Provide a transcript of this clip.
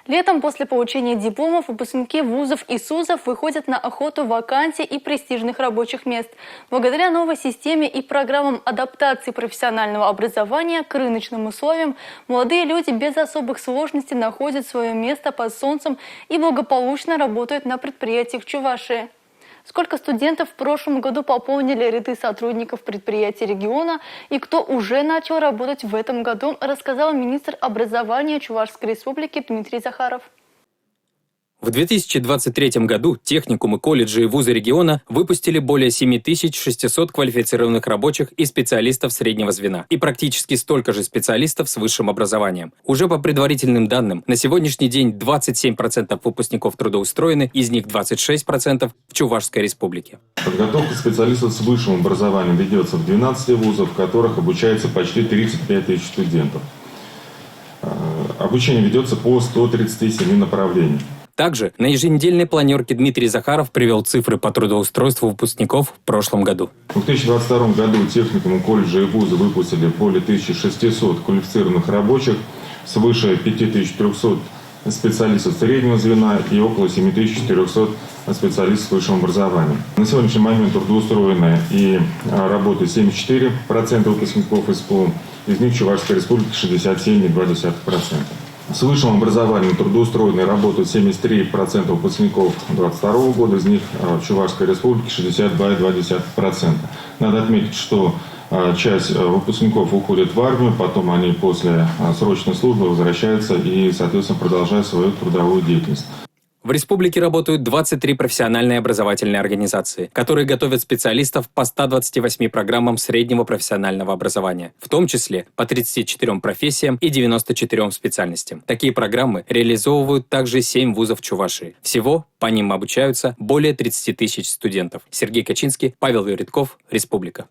Летом после получения дипломов выпускники вузов и СУЗов выходят на охоту вакансий и престижных рабочих мест. Благодаря новой системе и программам адаптации профессионального образования к рыночным условиям, молодые люди без особых сложностей находят свое место под солнцем и благополучно работают на предприятиях Чувашии. Сколько студентов в прошлом году пополнили ряды сотрудников предприятий региона и кто уже начал работать в этом году, рассказал министр образования Чувашской республики Дмитрий Захаров. В 2023 году техникумы, колледжи и вузы региона выпустили более 7600 квалифицированных рабочих и специалистов среднего звена и практически столько же специалистов с высшим образованием. Уже по предварительным данным, на сегодняшний день 27% выпускников трудоустроены, из них 26% в Чувашской республике. Подготовка специалистов с высшим образованием ведется в 12 вузах, в которых обучается почти 35 тысяч студентов. Обучение ведется по 137 направлениям. Также на еженедельной планерке Дмитрий Захаров привел цифры по трудоустройству выпускников в прошлом году. В 2022 году техникумы, колледжи и вузы выпустили более 1600 квалифицированных рабочих, свыше 5300 специалистов среднего звена и около 7400 специалистов с высшим образованием. На сегодняшний момент трудоустроены и работают 74% выпускников СПО, из них в Чувашской республике 67,2%. С высшим образованием трудоустроены и работают 73% выпускников 2022 года, из них в Чувашской республике 62,2%. Надо отметить, что часть выпускников уходит в армию, потом они после срочной службы возвращаются и, соответственно, продолжают свою трудовую деятельность. В республике работают 23 профессиональные образовательные организации, которые готовят специалистов по 128 программам среднего профессионального образования, в том числе по 34 профессиям и 94 специальностям. Такие программы реализовывают также 7 вузов Чувашии. Всего по ним обучаются более 30 тысяч студентов. Сергей Качинский, Павел Юритков, Республика.